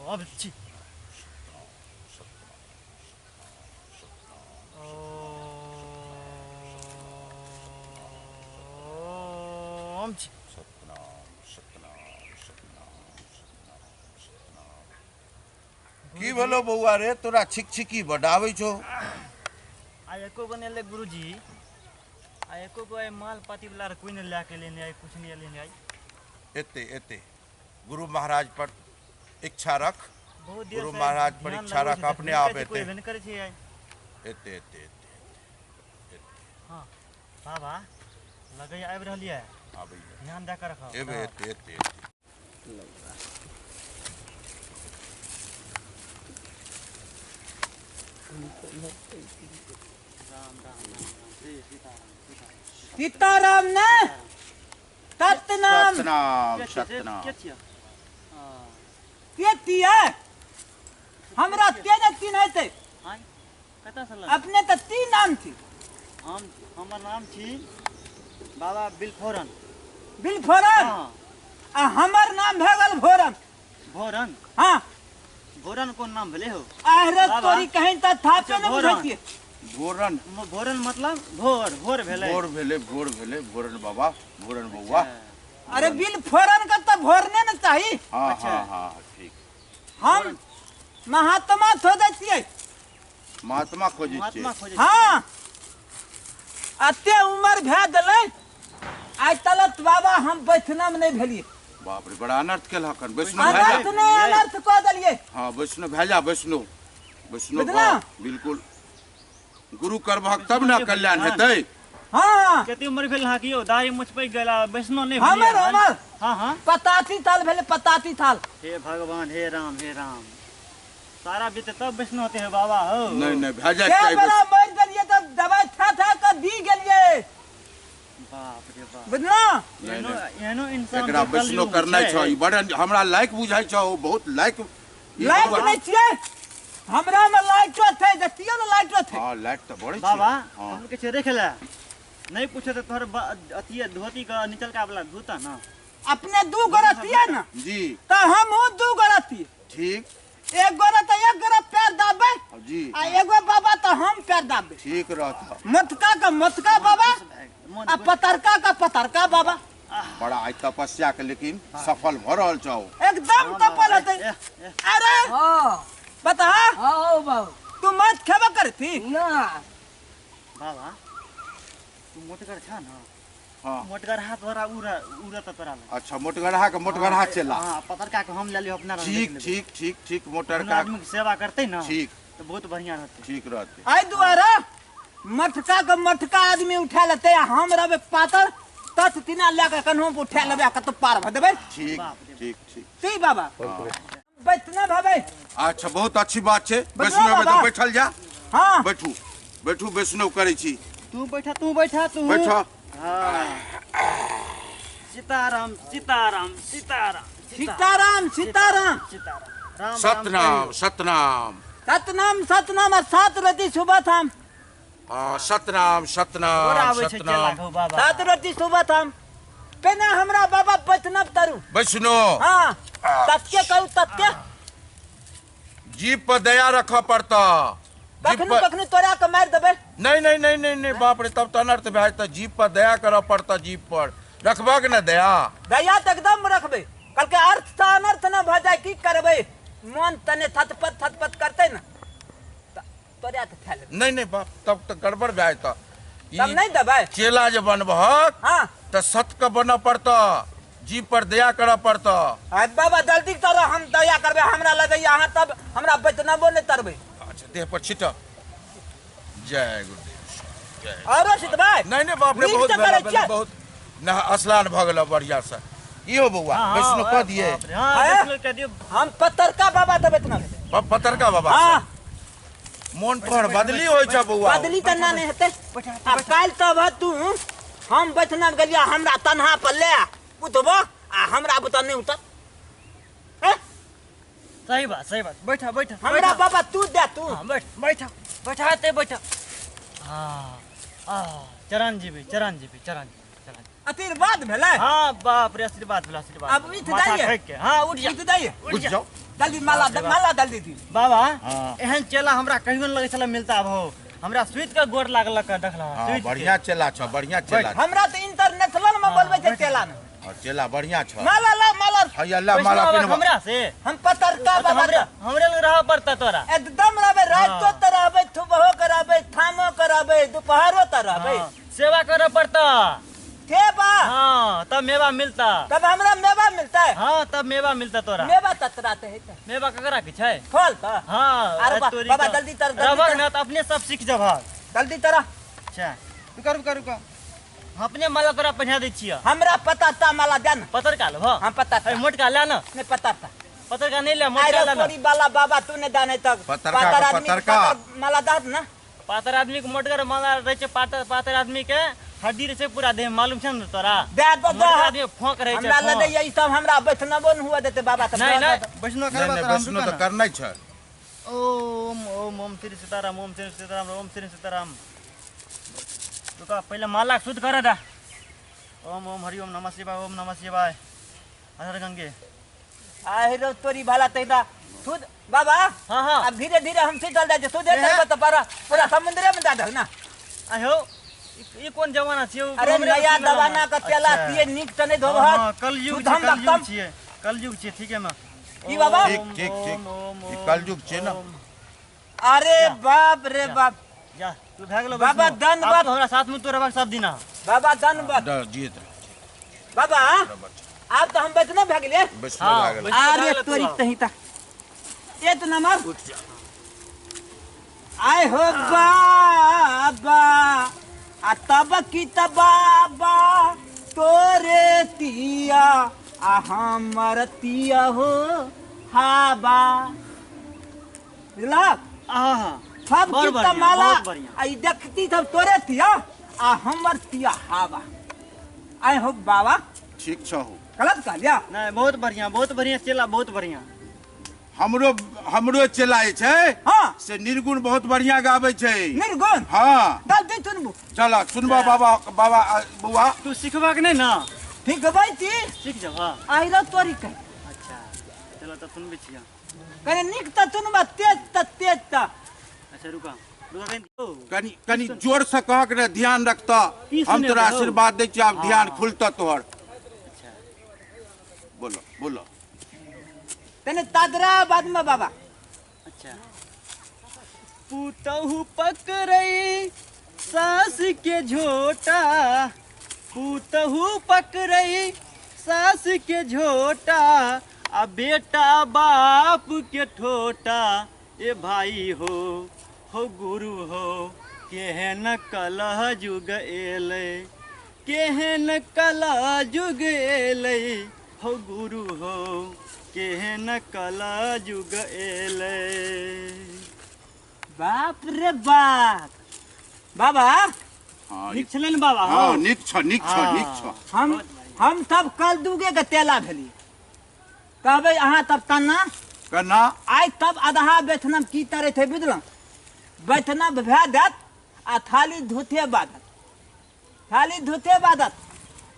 अब छी ओम छी की भेलो बउआ रे तोरा छिकछिकी बढ़ावे छो आ एको बनेले गुरुजी आ एको को माल पाती वाला कोई ने लेके लेने आई कुछ नहीं लेने आई एते एते गुरु महाराज पर इच्छा रख बहुत देर गुरु से महाराज पर ध्यान इच्छा लगो रख छै, अपने देखै आप छै, कोई एते बन करे छै आई एते एते हां बाबा लगे आबि रहलिए आबै ध्यान दे कर रखो एबे एते एते सीताराम ने सतनाम सतनाम सतनाम केतिया हमरा तेने तीन हेते हां कता से अपने त तीन नाम थी हमर नाम छी बाबा बिलफोरन बिलफोरन हां आ हमर नाम भेगल भोरन भोरन हां भोरन कोन नाम भेले हो आहरे बाबा। तोरी कहीं त था पे न भोरन। बुझतिए भोरन भोरन मतलब भोर भोर भेले भोर भेले भोरन बाबा भोरन बउआ अरे बिलफोरन का त भोरने न चाही हाँ अच्छा। हाँ हाँ ठीक हम महात्मा थो दतिए महात्मा खोजे महात्मा छे खोजे हां अते उम्र भे दले आज तलत बाबा हम बैठना में नहीं भेलिए बाप रे बड़ा अनर्थ केलक हन वैष्णव अनर्थ भेजा ने अनर्थ को दलिए हाँ वैष्णव भेजा वैष्णव बुझना? बा, बिल्कुल गुरु करबहक तब ना कल्याण हेतै हां केते उम्र भेल हा कियो दाढ़ी मुछ पे गेला वैष्णव नहीं हमर हमर हां हां पताती थाल भेले पताती थाल हे भगवान हे राम सारा बीते तब वैष्णव होते हैं बाबा हो नहीं नहीं भेजा के चाहिए बड़ा मर गलिए त दवाई था के दी गेलिए बाप रे बाप बुझना एनो इंसान एकरा के वैष्णव कलयुग करना छै। छ ई बड़ा हमरा लायक बुझाई छ ओ बहुत लायक लाइट नहीं छिए हमरा में लाइट थे देखियो न लाइट थे हां लायक त बड़े बाबा हां हम के छे देखेला नहीं पूछे तो तोहर अतिये धोती का निचल का वाला धोता ना अपने दू गरतिए न जी त हम हो दू गरती ठीक एक गोरा त एक गोरा पैर दाबे जी आ एगो बाबा त हम पैर दाबे ठीक रहता मटका का मटका बाबा आ पतरका का पतरका बाबा बड़ा आई तपस्या के लेकिन सफल भ रहल छ एकदम तपल हते अरे हाँ बता हाँ बाबू तू मत खेबा करती ना बाबा तू मोटकर छा ना हां मोटकर हाथ तोरा उरा तोरा अच्छा मोटगरहा चला हां पतरका के हम ले लियो अपना ठीक मोटर अपना का आदमी की सेवा करते ना ठीक तो बहुत बढ़िया रहते ठीक रहते आई दुआरा मटका आदमी उठा लेते हम रबे पातर तत तिना लेके कन्हो पे उठा लेबे क तो पार भ देबे ठीक बाप रे। ठीक ती बाबा बैठना भाबे अच्छा बहुत अच्छी बात छे बैठो वैष्णव में तो बाबा। बैठल जा हां बैठू वैष्णव करे छी तू बैठा तू बैठो हाँ सीताराम सीताराम सीताराम सीताराम सीताराम राम सतनाम सतनाम सतनाम और सात रति सुबह थाम सतनाम सतनाम सात रति सुबह थाम पेना हमरा बाबा बैठना तरु वैष्णव हां तत्के कहू तत्के जीप पर दया रखा पड़ता कखनी तोरा के मार देबे नहीं बाप रे तब तो अनर्थ भाई तो जीप पर दया करा पड़ता जीप पर रखबा के ना दया दया तो एकदम रखबे कल के अर्थ से अनर्थ न भ जाए की करबे मन तने थतपत करते न तोरा तो थैले नहीं बाप तब तो गड़बड़ भाई तो तब नहीं देबे चेला जो बनबहक हां तो सत का बना पड़ता जीप पर दया करा पड़ता आ बाबा जल्दी करो हम दया करबे हमरा लगे यहां तब हमरा बैठनाबो नहीं तरबे अच्छा देह पर छिटा जय गुरुदेव जय औरो सिद्ध भाई नहीं बाप रे नीक बहुत से करे भेला छियै। बहुत ना स्नान भ गेल बढ़िया से इहो बउआ वैष्णव कह दिए हां हैं? वैष्णव कह दियो हम पतरका बाबा देबे इतना पतरका बाबा हां मन पर बदली होय छ बउआ बदली तना नहीं हेते आ काल तब तू हम बैठना गलिया हमरा तन्हा पर ले उठबो आ हमरा बता नहीं उतर सही बात बैठा हमरा बाबा तू दे तू हां बैठाते हां चरण जी भी आशीर्वाद भेले हां बाप रे आशीर्वाद भेला अब उठ माथा जाइए। फेंक के हां उठ जा उठ जाइए उठ जाओ जल्दी माला जल्दी दी बाबा हाँ। एहन चेला हमरा कहियो न लगे छला मिलता भो हमरा स्वीट के गोड़ लागल का देखला हाँ, स्वीट बढ़िया चेला छ बढ़िया चेला छ। हमरा तो इंटरनेशनल में बोलबे छे चेला न हाँ, चेला बढ़िया छ। माला ला माला हैया ला माला पिनवा। हमरा से हम पतरका बाबा हमरे लग रहा पड़ता तोरा एकदम रहबे रात तो रहबे सुबहो कराबे थामो कराबे दोपहरो त रहबे हाँ, सेवा करे पड़ता के बा हाँ तब मेवा मिलता तब हमरा मेवा मिलता है हाँ तब मेवा मिलता तोरा मेवा ततराते है त मेवा ककरा के छै फल त हाँ अरे बा- तोरी बाबा का- जल्दी तर रबक ना तो अपने सब सीख जब जल्दी तरह अच्छा रुका अपने माला तोरा पहना दै छियै हमरा पता ता माला देन पतर का लो हम पता ता मोटका ले ना नहीं पता ता पतर का नहीं ले आई मोटका ले ना तोरी वाला बाबा तू ने दाने तक पतरका पातर का आदमी के पतरका। पातर माला दाद ना पातर आदमी के मोटगर माला रहे छै पातर आदमी के हड्डी रहे छै पूरा देह मालूम छै न तोरा दे दो मोटका आदमी फोक रहे छै हमरा लगे फोक। यही सब हमरा बैठनबो न हुआ देते बाबा तब नहीं वैष्णो नहीं करबा नहीं तोरा हम वैष्णो रुका तो ना। करना ही छ। ओम ओम ओम श्री सीताराम ओम श्री सीताराम ओम श्री सीताराम रुका पहले माला शुद्ध कर दा ओम ओम हरि ओम नमः शिवाय ओम नमः शिवाय हर गंगे आई रो तोरी भाला तेदा सुध बाबा हाँ हाँ अब धीरे धीरे हम से चल जाए सुधे जाए तो पूरा समुद्र में दादा ना आयो ये कौन जमाना छियै अरे नया दवाना का तेला पिए नीक तने धोबहत कलयुग शुद्ध हम रखतम। कलयुग छियै ठीक है ना की बाबा? ठीक ठीक ठीक ई कलयुग छै ना। अरे बाप रे बाप जा तू भाग लो बाबा, वैष्णो। धन्यवाद। आप तो हमरा साथ में तो रहबा सब दिना बाबा धन्यवाद डर जीत बाबा आप तो हम बैठना भाग ले वैष्णो हाँ, लागल। वैष्णो अरे भाग ले तोरी तू। तही ता ये तो नमर आय हो बाबा आ तब की तबाबा तोरे तिया आ हमर तिया हो हाबा बुझला आहा सब बहुत की बढ़िया, माला बहुत बढ़िया। आई देखती सब तोरे तिया आ हमर तिया हाबा आय हो बाबा ठीक छ हो। गलत कह लिया नहीं बहुत बढ़िया चला बहुत बढ़िया हमरो हमरो चेला छै हाँ से निर्गुण बहुत बढ़िया गाबै छै। निर्गुण हाँ दल दे सुनबू चला सुनबा बाबा बाबा बुआ तू सिखबा के नहीं ना ठीक है भाई ती सीख जा हाँ आई रो तोरी कह अच्छा चलो तो सुन भी छिया करे निक त सुनबा तेज त अच्छा रुका रुका कनी कनी जोर से कह के ध्यान रखता की हम सुने तोरा हो? आशीर्वाद दै छी आब ध्यान हाँ। खुलता तोहर अच्छा बोलो बोलो तने तादरा बाद में बाबा अच्छा पुतहु पकड़ई सास के झोटा पुतहु पकड़ई सास के झोटा आ बेटा बाप के ठोटा ए भाई हो गुरु हो केहन कलह जुग एलै केहन कलह जुग एलै हो गुरु हो केहन कला जुग एलै बाप रे बाप बाबा हाँ ठीक छलै ने बाबा हाँ हाँ निक छ निक छ हाँ। निक छ। हम सब कल दूगे के तेला भेली कहबे अहाँ तब तना कना आइ तब आधा बैठनम की तरह थे बुझल बैठनम भे देत आ थाली धोते बादत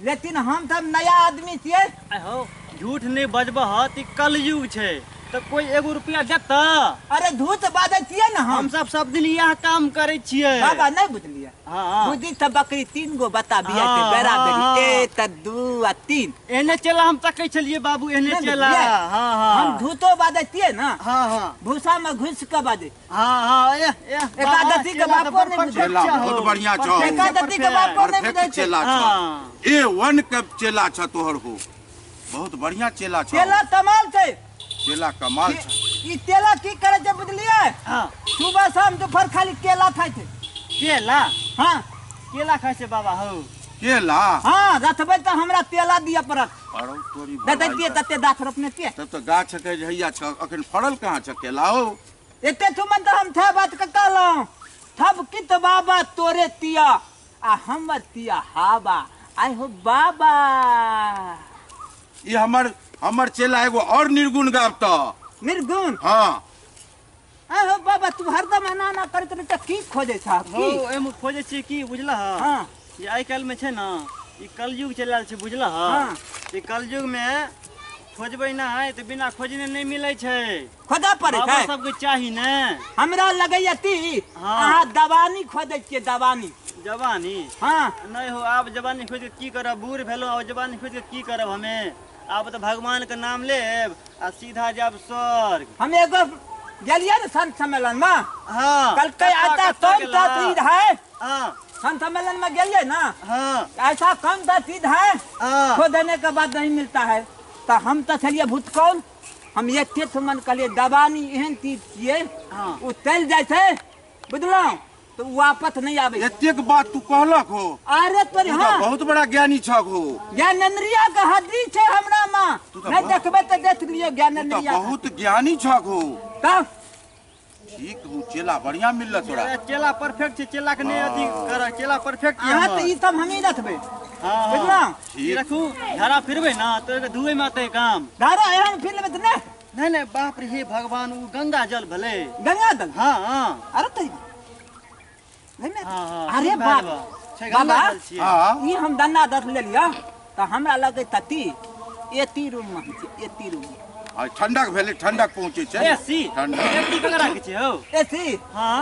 लेकिन हम सब नया आदमी छियै हो झूठ नहीं बजबह त कलयुग छै तो कोई 1 रुपया देता अरे धूत बादे छियै न हम हम सब दिन यह काम करे छियै बाबा नहीं बुझलिए हाँ बुद्धि त बकरी 3 गो बता बिया के हाँ, बेरा हाँ, बेरी 1 त 2 आ 3 एहने चला हम तकै छलिए बाबू एहने नहीं चला बुझलिए? हाँ हाँ हम धूतो बादे छियै न हाँ हाँ भूसा में घुस के बादे हाँ एकादशी के बापो नहीं बुझै चेला बहुत बढ़िया छौ। एकादशी के बापो नहीं बुझै परफेक्ट छै चेला छ हाँ। A1 के चेला छ तोहर हो बहुत बढ़िया चेला छ तेला कमाल छै चेला कमाल छ। ई तेला की करे छै बुझलिए हाँ सुबह शाम दोपहर खाली केला खाय छै केला हाँ केला खाय से बाबा हो केला हाँ रखबै त हमरा तेला दिया पड़त अरे तोरी दे दैतियै तते दाख रोपने तिये तब तो गाछ के हैया छ अखन फड़ल कहाँ छ केला हो एते ठुमन त हम थे बात के कहलौं थब कित बाबा तोरे तिया आ हमर तिया हाबा आइ हो बाबा ई हमर चेला एगो और निर्गुण गावता निर्गुण हाँ आइ हो बाबा तू हरदम एना ना करत रह त की खोजे छ हो की एम खोजे छी की बुझला हाँ ये आइ काल्हि में छै ना ई कलयुग चलि आयल छै बुझला हाँ। ई कलयुग में खोजबै ना है तो बिना खोजने नहीं मिलै छै। खोदा पड़े बाबा छै सबके चाही ने। हमरा लगैया ती हाँ। अहाँ दबानी खोदै छियै दबानी। जवानी हाँ नहीं हो, आब जवानी खोज के की करब, बूढ़ भेलो आब जवानी खोज के की करब हमे। आब तो भगवान के नाम लेब आ सीधा जाब स्वर्ग। हम एगो गेलियै ने संत सम्मेलन में हाँ कल के ऐसा कौन सा चीज है हाँ संत सम्मेलन में गेलियै ना हाँ ऐसा कौन सा चीज है हाँ खो देने के बाद नहीं मिलता है। तो हम तो छलिए भूत कौन हम ये तीर्थ मन कहलिए दबानी एहन चीज छियै हाँ। उ चल जाय छै बुझलौ तो वापस नहीं आवे। एतेक बात तू कहलक हो, अरे तोरी तू तो हाँ बहुत बड़ा ज्ञानी छक हो। ज्ञानेन्द्रिया का हड्डी छै हमरा में तू तो नहीं बहुत- देखबे तो देख लियो तू तो ज्ञानेन्द्रिया बहुत ज्ञानी छक हो। तब ठीक हो, चेला बढ़िया मिलल तोरा। चेला परफेक्ट छै, चेला के नहीं अथी कर, चेला परफेक्ट छै अहाँ तो हमर। ई सब हम ही रखबे हाँ बुझलौ हाँ ठीक। ई रखू धारा फिरबै ना तो एके धुए में आते काम। धारा एहन फिल्म में नहीं नहीं नहीं बाप रे हे भगवान, उ गंगा जल भले। गंगा दल हाँ हाँ अरे तई नहीं में हाँ हाँ अरे ठीक बाप बा। छै गंगा बाबा जल छियै। हाँ ई हम दन्ना दस ले लिया तो हमरा लगे तती एती रूम में छै एती रूम आ ठंडक भेले, ठंडक पहुंचे छै। एसी ठंडक एसी ककरा के छै हो। एसी हाँ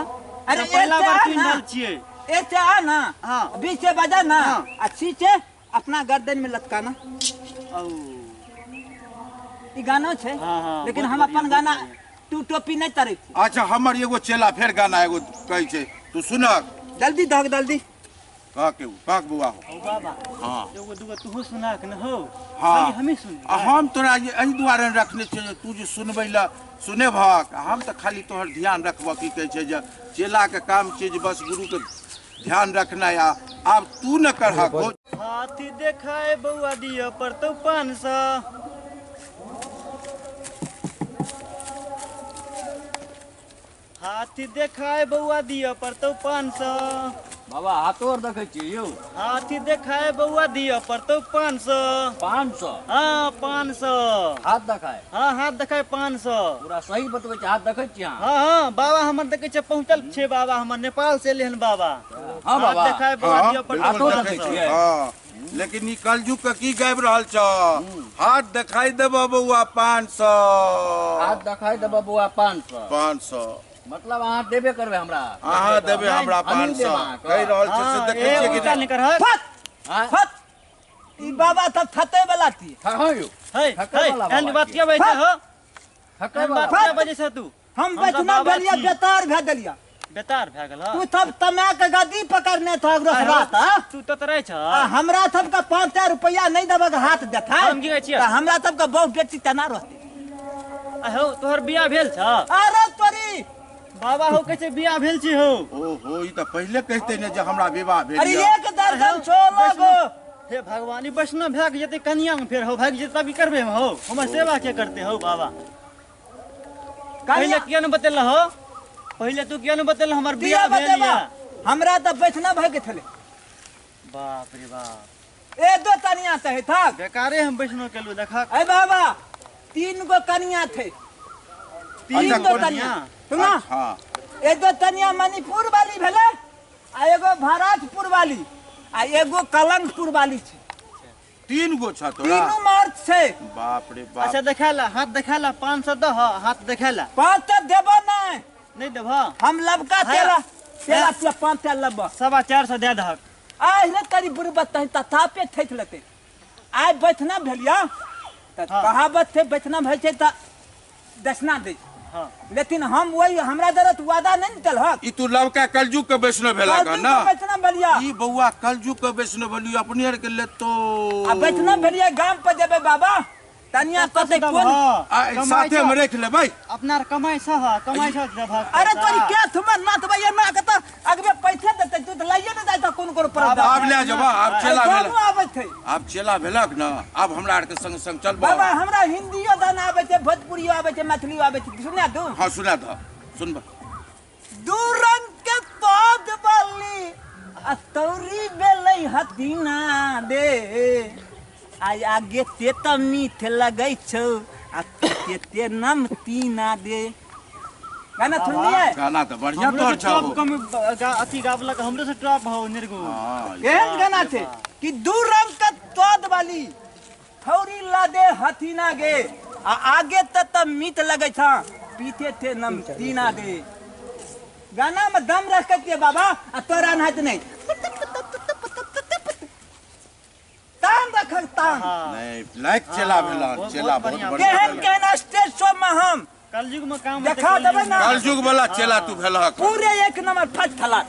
अरे तो पहला एसी बार आ सुनि ना। रहल छियै। ऐसे आ ना हाँ। 20 से बजा ना हाँ। अच्छी से अपना गर्दन में लटकाना औ ई गाना छै हाँ, हाँ, लेकिन बहुत हम बढ़िया, अपन बहुत गाना बढ़िया। तू टोपी नहीं तरे अच्छा हमर एगो चेला फेर गाना एगो कहै छै, तू सुनक जल्दी दहक जल्दी कह के कह बुआ हो। औ बाबा हाँ एगो दूगो तू सुना के न हो। हाँ। खाली हमें सुन। आ हम तोरा एहि दुआरे रखने छियै जे तू जे सुनबै ला सुने भक, हम तो खाली तोहर ध्यान रखबह की कहै छै जे चेला के काम छै जे बस गुरु के ध्यान रखना या आब तू न करहक हो। हाथी देखाए बउआ दिया पर तो 500। हाथी देखाए बउआ दिया पर तो 500। बाबा हाथो और देखे छियै यौ। हाथी देखाए बउआ दिया पर तो 500। 500 हाँ 500। हाथ देखाय हाँ हाथ देखाए 500। पूरा सही बतबै छै, हाथ देखै छियै अहाँ। हाँ हाँ बाबा हमर देखे छै पहुँचल छे बाबा हमर नेपाल से एले हन बाबा। हाँ बाबा। हाथ देखाए बउआ हाँ, दिया पर बिल्कुल हाथो 500। देखै देखै छियै। हाँ लेकिन ई कलयुग के की गाबि रहल छ, हाथ देखाई देबह बउआ 500। हाथ देखाय देबऽ बौआ 500 500 मतलब अहाँ देबे करबै हमरा। अहाँ देबै हमरा हमहूँ देब 500 अहाँके। कहि रहल छै से हाँ देखै छियै कि उल्टा नहि? निकर है। फट हाँ फट ई बाबा सब थते वाला थी हाँ यौ है ठकै वाला एहन बाबा बात छियै। क्या बैठे हो। ठकै एहन वाला बात क्या बजे से तू। हम हम बैठना सब बाबा भेलिया छी। बेतार भे देलिया बेतार भए गेल तू सब तमा के गद्दी पकड़ने था रात तू तो तरै छ। हमरा सबके 5 रुपया नहीं देबक हाथ देखा हम की कहै छियै? हमरा सबके बहु बेटी तना रहते हो तोहर बियाह भेल छ। अरे तोरी बाबा हो कहै छै बियाह भेल छी हो। ओहो ई तऽ पहिले कहिते ने जे हमरा विवाह भेल अरे यऽ। एक दर्जन छोलो गो हे भगवान ई वैष्णव भए जेते कन्या में फेर हो भाग जेते तभी करबे हो। हमर सेवा के करते हो बाबा। पहले कन्या किया न बतेल हो, पहले तू किया न बतेल हमर दिया बियाह भेल बतेबा या। हमरा तो बैठना भाग के थले बाप रे बाप ए दो कन्या थे था बेकारे हम वैष्णव केलु देखा। ए बाबा 3 गो कन्या थे 3 अच्छा, गो कन्या। कन्या सुना हाँ एगो कन्या मणिपुर वाली भेले आ एगो महाराजपुर वाली आ एगो कलंकपुर वाली छे 3 गो छ तोरा। तीनों मर्द छे बाप रे बाप। अच्छा देखाला हाथ देखाला 500 दह हाथ देखाला 5 तो देबो नहीं नहीं देब। हम लबका है। तेरा तेरा है। से 5 लब 450 दे दहक। आइ ने तरी बुरबत तही तथापे ठेक लेते आइ बैठना भेलिया त हाँ। कहावत थे बैठना भेल छे त दसना दे हाँ लेकिन हम वही हमरा जरूरत वादा नहीं चल हक ई तू लवका कलजुग के वैष्णव भेला का ना। बैठना भेलिया ई बउआ कलजुग के वैष्णव भेलियो अपने आर के लेतो। आ बैठना भेलिया गांव पे देबे बाबा तनिया कते कोन आ साथे में रख लेबै। अपनार कमाई सह कमाई सह देबहक। अरे तोरी क्या तुम नाथ भैया ना के त अगबे पैसे देते तू त लाइए न जाता कोन कोन पर आब ले जबा आब चेला दोनों भेला। आबे थे आब चेला भेलक ना, आब हमरा आर के संग संग चलबा। बाबा हमरा हिंदियो गाना आबे छे भोजपुरियो आबे छे मैथिलियो आबे छे सुना दू हाँ सुना द सुनबा। दू रंग के पद वाली अतौरी बेलै हतीना दे आय आगे ते त मीठ लगै छौ आ ते नम तीना दे गाना सुनलिए गाना तो बढ़िया हमरो तोहर से छौ। टॉप कम अथी गावलक हमरो से टॉप हो निर्गुण। हाँ केहन गाना छे कि दू रंग के पद वाली थौरी लादे हथीना गे आ आगे त मीठ लगे था पीते थे नमकीना दे। गाना में दम रख के बाबा आ तोरा नाच नहीं तान रख तान नहीं लाइक चेला भेला बहुत चेला बहुत बढ़िया। बढ़िया केहन केहन स्टेज शो में हम कलयुग में काम देखा देबै ना कलयुग वाला चेला तू भेला पूरे एक नंबर फट फला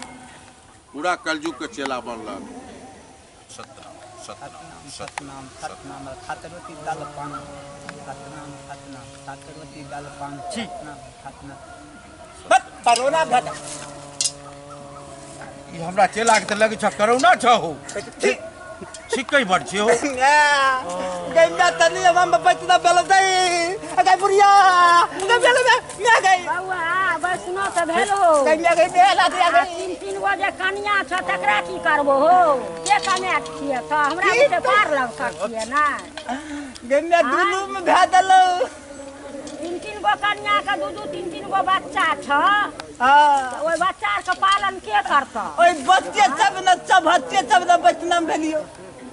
पूरा कलयुग के चेला बनला। सतनाम सतनाम सतनाम सतनाम खातरवती दाल पान सतनाम सतनाम खातरवती दाल पान छी। सतनाम सतनाम बस करोना घट ई हमरा चेला के त लगे छ करोना छ हो छिकै बड़ छ हो गैया तनी हम बचना बेल दे अगे बुढ़िया अगे बेल मैं गई बौआ वैष्णो तऽ भेल हो गैया गई बेला दे आ तीन गो जे कनिया छ तकरा की करबो हो के कमात छियै तऽ हमरा बुते पार लग छियै ना गैया दुनू में भे देलो तीन गो कनिया के दू तीन गो बच्चा छ हां ओइ बच्चा के पालन के करतौ ओए बच्चे सब न सब बच्चे सब न बचना भेलियो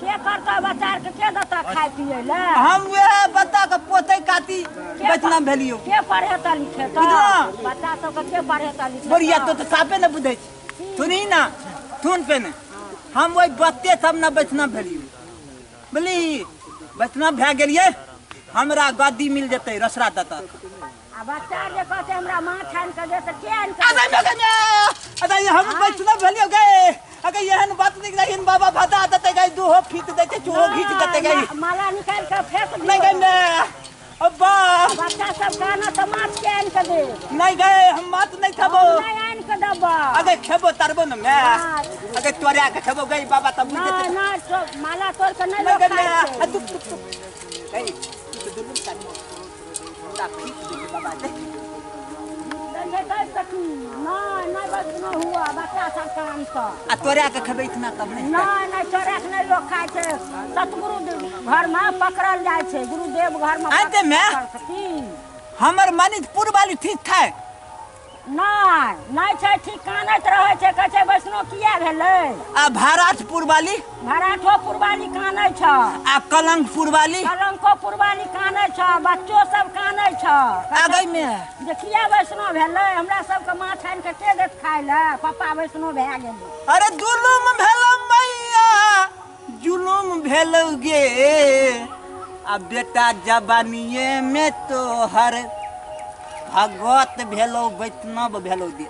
के करतौ बच्चा के देता खाय पियै ले हम वे बता के पोते काटी बचना भेलियो के पढ़ेता लिखेता बुझलौं? बच्चा सब के पढ़ेता लिखेता बुढ़िया तो साफे न बुझै छी सुनी ना सुन पे ने हम ओइ बच्चे सब न बचना भेलियो बोली बचना भे गेलिए हमरा गद्दी मिल जते रसरा दता आ बच्चा जे कहते हमरा मां छान के दे से के आन अरे के मगने अरे हम बचना भेलियो गे अगर यहन बात नहीं रहिन बाबा भाता दते गई दू हो फीट देते चूहो घीच देते गई माला निकाल के फेंक दियो नहीं गई मैं अब्बा बच्चा सब गाना तो माछ के आन के दे नहीं गए हम बात नहीं खबो नहीं आन के दबा अगर खेबो तरबो न मैं अगर तोरे के खेबो गई बाबा तब बुझ ना देते ना तो माला तोड़ के नहीं नहीं लोग गई खाए मैं छै। दुक दुक दुक गई तू दुलुम का फीट दे बाबा दे देखे कह सकी नहीं बस न हुआ बच्चा सब काम तो आ तोरे के खेबे इतना तब नहीं नहीं चोरा के नहीं लोग खाए छै सतगुरु घर में पकड़ल जाए छै गुरुदेव घर में आते मैं पकड़ सकी हमर मणिपुर वाली ठीक था नहीं छै ठीक कानैत रहे छै कहै छै वैष्णो किया भेलै आ भारतपुर वाली भराठोपुर वाली कानै छ आ कलंकपुर वाली कलंकोपुर वाली कानै छ बच्चो सब कानै छ आ गई में जे किया वैष्णो भेलै हमरा सबके माछ आनि के देत खाय ले पप्पा वैष्णो भए गेलै अरे जुलुम भेलो मैया जुलुम भेलो गे आ बेटा जवानिए में तो हर भगवत भेलो वैष्णव भेलो दे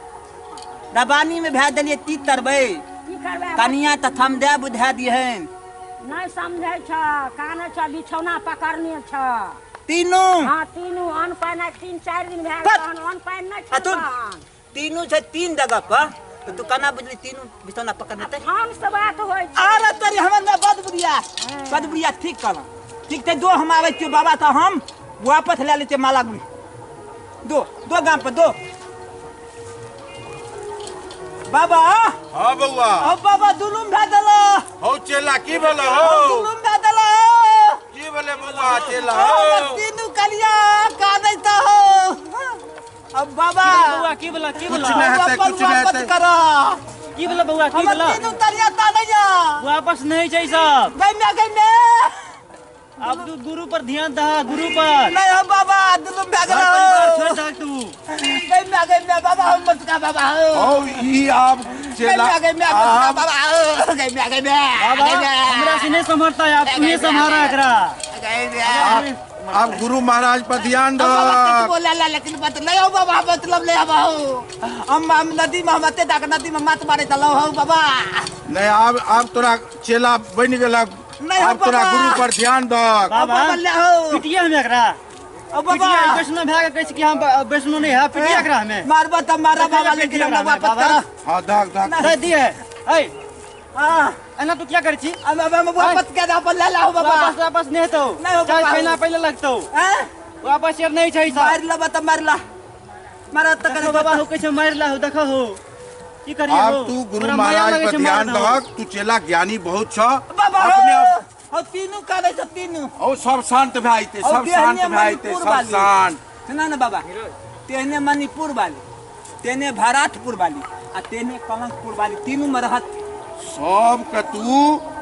जवानी में भे देलिए ती तरबै की करबै कनिया त थम दे बुझा दिहन नहीं समझै छ कानै छ बिछौना पकड़ने छ तीनों हाँ तीनू अन्न पानि 3-4 दिन भए बस। गेल अन्न पानि नहि आ तू खेलक तीनों से तीन जगह पर तो तू कना बुझली तीनों बिछौना पकड़ने ते हम से बात होइ छै अरे तोरी हमर बद बुढ़िया ठीक कल ठीक थे दो हम आवे छियो बाबा तो हम वापस ले लेते माला गुड़ी दो गांव पर दो बाबा हां बउआ अब बाबा दुलुम भे देलो हो चेला की भेला हो दुलुम भे देलो की भेले बउआ चेला अब तीनू कलिया कादै त हो अब बाबा बउआ की बोला कुछ नहीं हेतै कुछ नहीं हेतै करो की बोला बउआ की हम बोला तीनू तरिया तानै जा वापस नहीं छै सब गई में अब तू गुरु पर ध्यान दहा गुरु पर नहीं हो बाबा दुलुम भे घर परिवार गेलो छोड़ दे तू गई में बाबा हम मत का बाबा हो हो ई आप चेला गई में आप बाबा हो गई में बाबा हमरा से नहीं संभलता है आप तू संभारा एकरा आप गुरु महाराज पर ध्यान दो बोला ला लेकिन बात नहीं हो बाबा मतलब ले आबा हो हम नदी में हमते दाक नदी में मात मारे दलो हो बाबा नहीं आप तोरा चेला बन गेला नहीं हो आप तोरा बाबा। गुरु पर ध्यान दो बाबा ले हो पिटिया हम एकरा ओ बाबा पिटिया वैष्णो भए के कहै छी कि हम वैष्णो नहीं है पिटिया एकरा हमें मारबा त मारा बाबा लेकिन हम वापस कर हां धक दे दिए ए हां एना तू क्या करै छी अब हम वापस के अपन ले ला हो बाबा वापस नहीं तो नहीं हो चाय बाबा। खाना पहले लगतो हैं वापस यार नहीं छै मार ला बता मार ला मारा त देखो बाबा हो कैसे मार ला हो देखो हो की करिए आप हो तू गुरु हमरा माया महाराज लगे पर छै मार ध्यान दहो। दहक तू चेला ज्ञानी बहुत छ बाबा अपने आप हो तीनू काले छ तीनू ओ सब शांत भए आइते और सब तेहने शांत भए आइते मणिपुर सब वाली। शांत सुना ना बाबा तेने मणिपुर वाली तेने भारतपुर वाली आ तेने कलंकपुर वाली तीनों में रहत सब के तू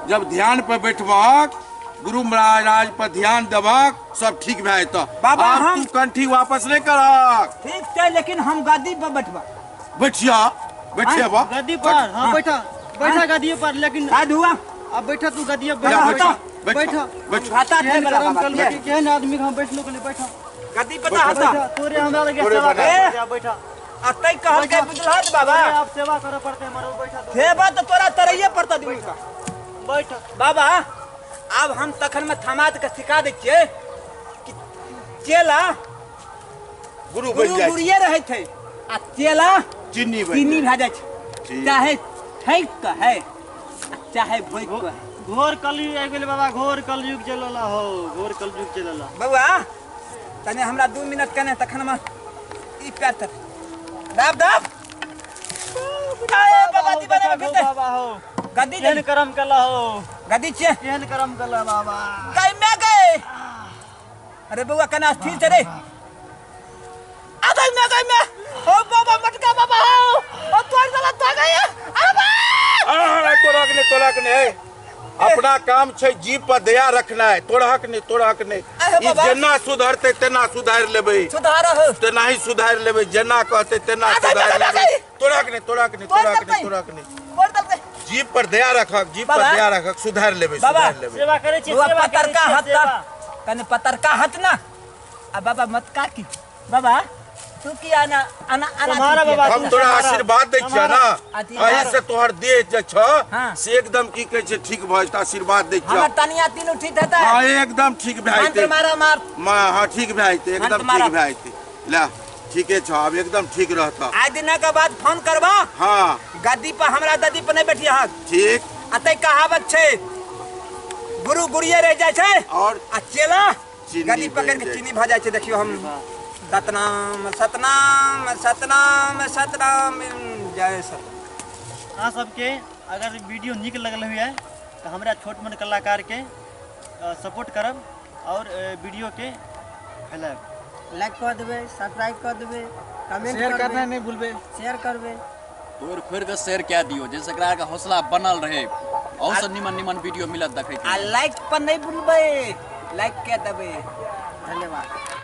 जब ध्यान पर बैठबक गुरु महाराज पर ध्यान देबक सब ठीक भए जेतौ बाबा, आब हम- तू कंठी वापस नहीं करक ठीक छै लेकिन हम गद्दी पर बैठबा बैठिया बैठिया बा गद्दी पर हाँ बैठा बैठा गद्दी पर लेकिन शायद हुआ अब बैठा तू गद्दी पर जा, बैठा बैठा बैठा बैठ खाता थे केहन बड़ा करम बाबा कल केहन आदमी के हम बैठलो के लिए बैठा गद्दी पर हता बैठा तोरे हमरा लगे तोरे सेवा बना। कर बैठा अतै कहल के बुझलत बाबा तोरे आप सेवा करे पड़ते मरो बैठा तू सेवा तो तोरा तरैये पड़ता दिन का बैठा बाबा अब हम तखन में थमात के सिखा दै छियै कि चेला गुरु बन गुरु जाए गुरिये रहै छै आ चेला चीनी बन चीनी जाए। भए जाइ छै जी। चाहे ठैक के है आ चाहे भोइक के है घोर कलयुग आबि गेल बाबा घोर कलयुग चलला हो घोर कलयुग चलला बउआ तने हमरा 2 मिनट कने तखन में ई पैर तर दाब दाब आए बाबा दीवाना में फिरते बाबा हो गद्दी केहन दे करम कला हो गद्दी छे केहन करम कला बाबा कई में गए अरे बउआ कना स्थिर से रे आदई में गई में ओ बाबा मटका बाबा हो ओ तोर साला तो गई अरे बा तोड़क ने अपना काम छै जीव पर दया रखना है तोड़क ने अहे ई बाबा। जेना सुधरते तेना सुधार लेबै सुधार हो तेना ही सुधार लेबै जेना कहते तेना आदई में सुधार गई लेबै तोड़क ने बोल दे जीव पर दया रखक जीव पर बाबा। दया रखक सुधार लेबै बाबा। सुधार लेबै सेवा करे छी बउआ सेवा करे पतरका छी हत सेवा कने पतरका हत ना आ बाबा मत का की बाबा तू की आना आना आना तुम्हारा की किया? बाबा, हम तोरा हमारा- आशीर्वाद दै छियै ना अथी एहि हमारा- से तोहर देह जे छ हाँ। से एकदम की कहै छै ठीक भऽ जेतै आशीर्वाद दै छियै हमर तनिया तीनों ठीक रहता है हाँ एकदम ठीक भए मंत्र जेतै मारा मार हाँ ठीक भए जेतै एकदम मंत्र मारा। ठीक भए जेतै ला ठीके छ अब एकदम ठीक रहता आज दिन के बाद फोन करबा हाँ गद्दी पर हमरा दद्दी पर नहीं बैठी हाथ ठीक अतै कहावत छै गुरु गुरिये रह जाय छै और आ चेला चीनी गद्दी पकड़ बनि के जाइ चीनी भा जाय छै देखियो हम सतनाम सतनाम सतनाम सतनाम जय सत अहाँ सबके अगर वीडियो नीक लगल हुए तो हमरा छोट मोट कलाकार के सपोर्ट करब और वीडियो के फैलाएब लाइक कर देबै सब्सक्राइब कर देबै कमेंट शेयर करबै करना नहीं भूलबे शेयर करबै तोड़ फोड़ के शेयर क्या दियो जैसे एकरा के हौसला बनल रहे और से निमन वीडियो मिलत देखे आ लाइक पर नहीं भूलबै लाइक के देबै धन्यवाद।